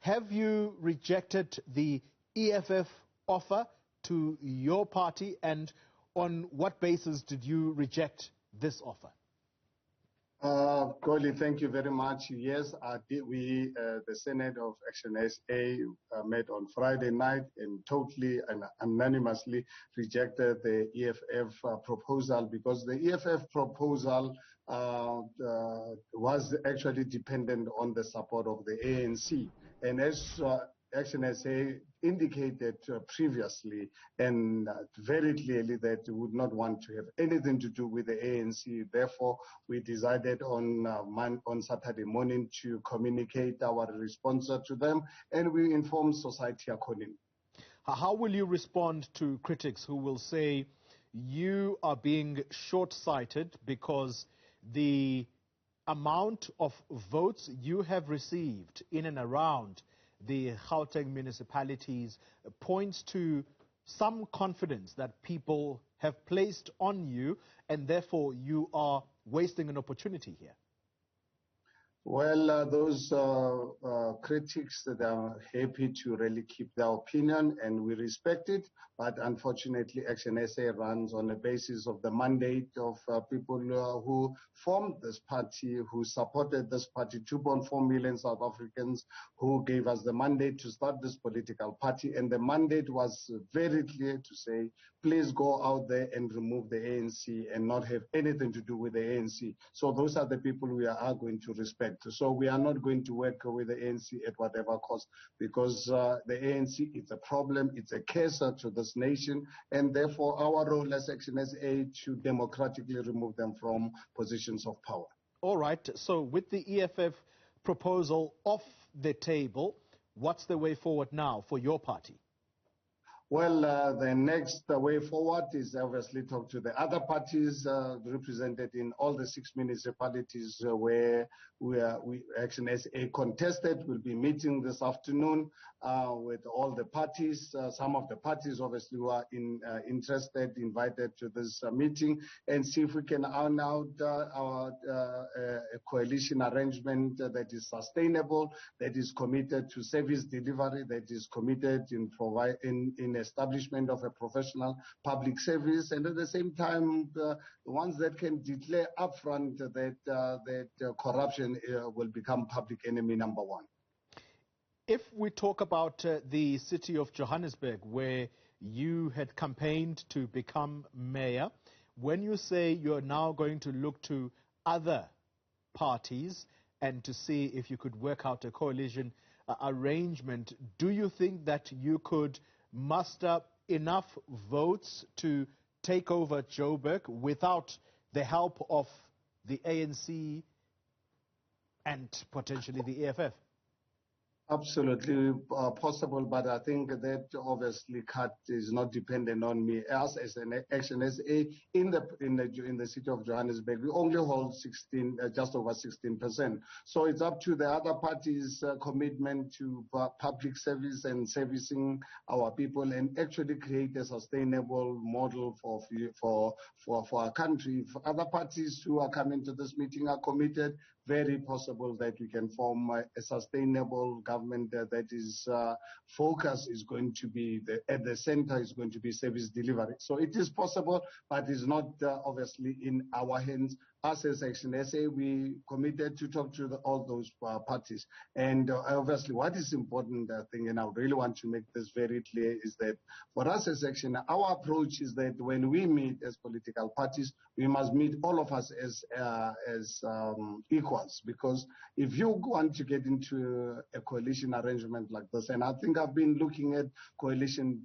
Have you rejected the EFF offer to your party, and on what basis did you reject this offer? Coley, thank you very much. Yes, we, the Senate of ActionSA, met on Friday night and totally and unanimously rejected the EFF proposal, because the EFF proposal was actually dependent on the support of the ANC. And as ActionSA indicated previously and very clearly that we would not want to have anything to do with the ANC. Therefore, we decided on Saturday morning to communicate our response to them, and we informed society accordingly. How will you respond to critics who will say you are being short-sighted because the amount of votes you have received in and around the Gauteng municipalities points to some confidence that people have placed on you, and therefore you are wasting an opportunity here? Well, those critics that are happy to really keep their opinion, and we respect it. But unfortunately, ActionSA runs on the basis of the mandate of people who formed this party, who supported this party, 2.4 million South Africans who gave us the mandate to start this political party. And the mandate was very clear to say, please go out there and remove the ANC and not have anything to do with the ANC. So those are the people we are going to respect. So we are not going to work with the ANC at whatever cost, because the ANC is a problem, it's a cancer to this nation, and therefore our role as ActionSA to democratically remove them from positions of power. All right, so with the EFF proposal off the table, what's the way forward now for your party? Well, the next way forward is obviously talk to the other parties represented in all the 6 municipalities where ActionSA contested. We'll be meeting this afternoon with all the parties. Some of the parties obviously who are interested, invited to this meeting, and see if we can iron out a coalition arrangement that is sustainable, that is committed to service delivery, that is committed in establishment of a professional public service, and at the same time the ones that can declare upfront that corruption will become public enemy number one. If we talk about the city of Johannesburg, where you had campaigned to become mayor, when you say you're now going to look to other parties and to see if you could work out a coalition arrangement, do you think that you could muster enough votes to take over Joburg without the help of the ANC and potentially the EFF? Absolutely possible, but I think that obviously is not dependent on me. Us as an ActionSA in the city of Johannesburg, we only hold just over 16%. So it's up to the other parties' commitment to public service and servicing our people, and actually create a sustainable model for our country. If other parties who are coming to this meeting are committed, very possible that we can form a sustainable government that is focus is going to be at the center is going to be service delivery. So it is possible, but it's not obviously in our hands. Us as ActionSA, we committed to talk to all those parties. And obviously what is important, I think, and I really want to make this very clear, is that for us as Action, our approach is that when we meet as political parties, we must meet all of us as equals. Because if you want to get into a coalition arrangement like this, and I think I've been looking at coalition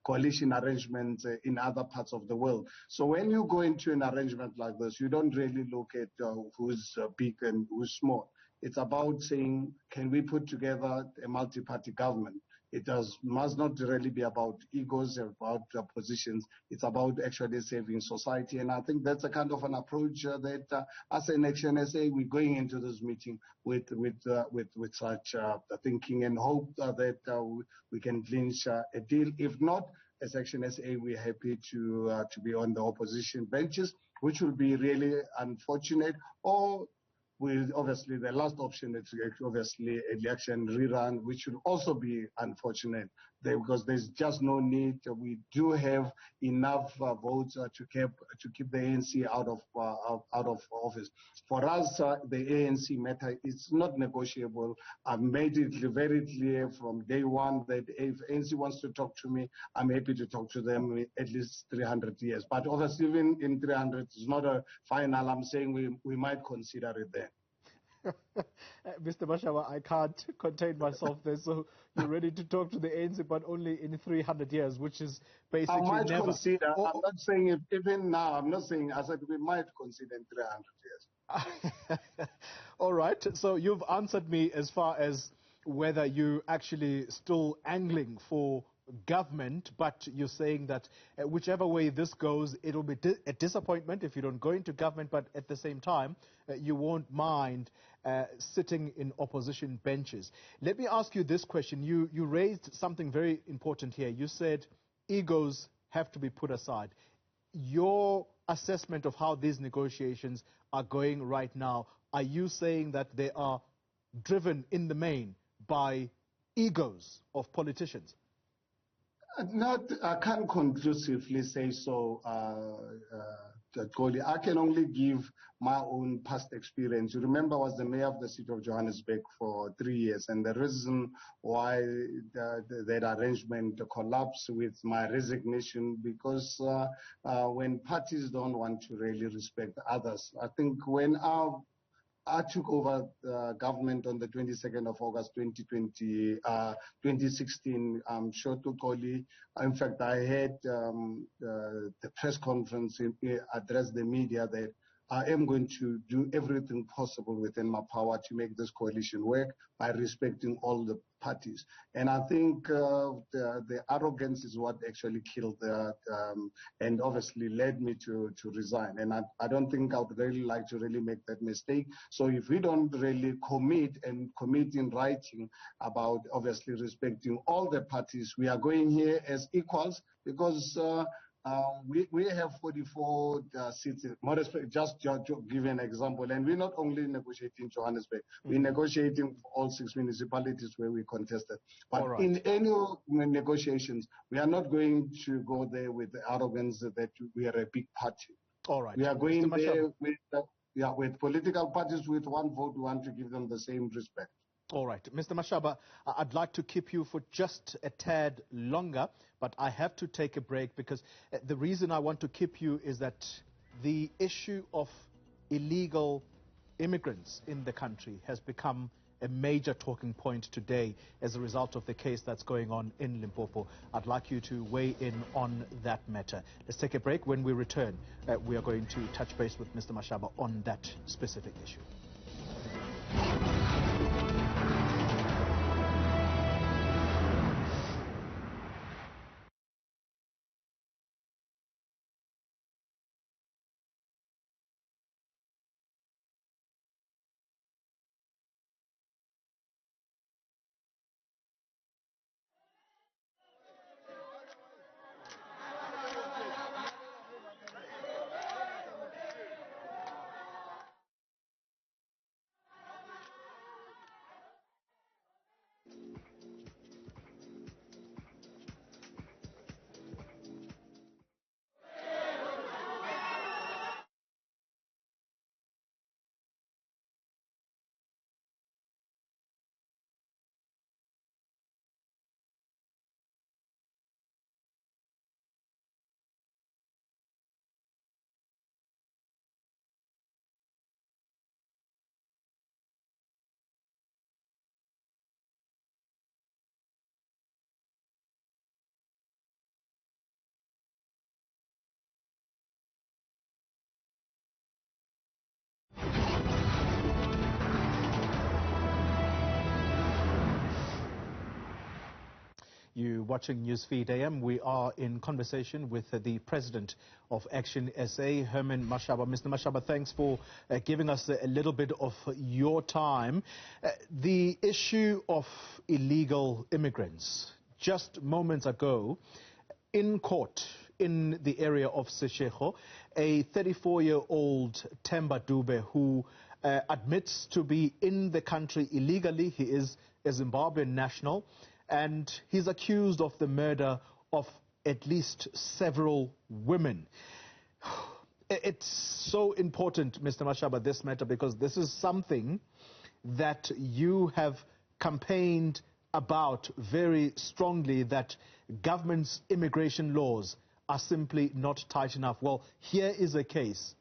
coalition arrangements in other parts of the world. So when you go into an arrangement like this, you don't really look at who's big and who's small. It's about saying, can we put together a multi-party government? It must not really be about egos, about positions. It's about actually saving society. And I think that's a kind of an approach that as an ActionSA, we're going into this meeting with such thinking, and hope that we can clinch a deal. If not, as ActionSA, we're happy to be on the opposition benches, which will be really unfortunate, or obviously the last option is obviously election rerun, which will also be unfortunate because there's just no need. We do have enough votes to keep the ANC out of office. For us, the ANC matter is not negotiable. I've made it very clear from day one that if ANC wants to talk to me, I'm happy to talk to them at least 300 years. But obviously, even in 300, it's not a final. I'm saying we might consider it then. Mr. Mashaba, I can't contain myself there. So you're ready to talk to the ANC, but only in 300 years, which is basically I might never. consider. I'm not saying if, even now. I'm not saying. I said we might consider in 300 years. All right. So you've answered me as far as whether you're actually still angling for government, but you're saying that whichever way this goes, it'll be a disappointment if you don't go into government, but at the same time, you won't mind sitting in opposition benches. Let me ask you this question. You raised something very important here. You said egos have to be put aside. Your assessment of how these negotiations are going right now, are you saying that they are driven in the main by egos of politicians? I can't conclusively say so, Goli. I can only give my own past experience. You remember I was the mayor of the city of Johannesburg for 3 years, and the reason why that arrangement collapsed with my resignation, because when parties don't want to really respect others, I think when I took over government on the 22nd of August 2016. I'm sure Tukoli, in fact, I had the press conference address the media that I am going to do everything possible within my power to make this coalition work by respecting all the parties. And I think the arrogance is what actually killed and obviously led me to resign. And I don't think I would really like to really make that mistake. So if we don't really commit in writing about obviously respecting all the parties, we are going here as equals because we have 44 seats. Just to give an example, and we're not only negotiating Johannesburg, we're negotiating for all 6 municipalities where we contested. But in any negotiations, we are not going to go there with the arrogance that we are a big party. All right. We are going there with political parties with one vote. We want to give them the same respect. All right. Mr. Mashaba, I'd like to keep you for just a tad longer, but I have to take a break because the reason I want to keep you is that the issue of illegal immigrants in the country has become a major talking point today as a result of the case that's going on in Limpopo. I'd like you to weigh in on that matter. Let's take a break. When we return, we are going to touch base with Mr. Mashaba on that specific issue. You're watching Newsfeed AM. We are in conversation with the president of ActionSA, Herman Mashaba. Mr. Mashaba, thanks for giving us a little bit of your time. The issue of illegal immigrants. Just moments ago, in court in the area of Seshego, a 34-year-old Themba Dube who admits to be in the country illegally. He is a Zimbabwean national, and he's accused of the murder of at least several women. It's so important, Mr. Mashaba, this matter, because this is something that you have campaigned about very strongly, that government's immigration laws are simply not tight enough. Well, here is a case.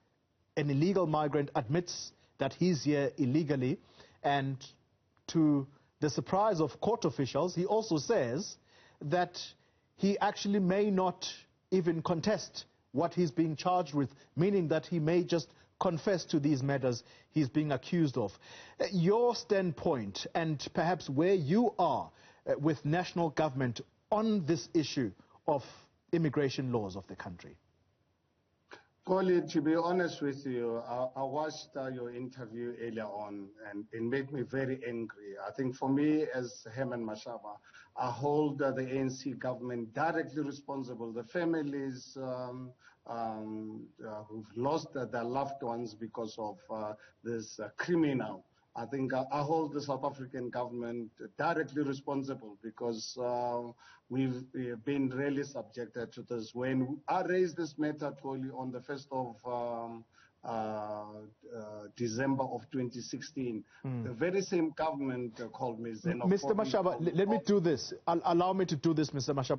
An illegal migrant admits that he's here illegally, and to the surprise of court officials, he also says that he actually may not even contest what he's being charged with, meaning that he may just confess to these matters he's being accused of. Your standpoint, and perhaps where you are with national government on this issue of immigration laws of the country. Colin, to be honest with you, I watched your interview earlier on, and it made me very angry. I think for me, as Herman Mashaba, I hold the ANC government directly responsible. The families who've lost their loved ones because of this criminal. I think I hold the South African government directly responsible, because we've been really subjected to this. When I raised this matter totally on the 1st of December of 2016, the very same government called me xenophobic. Mr. Mashaba, let me do this. Allow me to do this, Mr. Mashaba.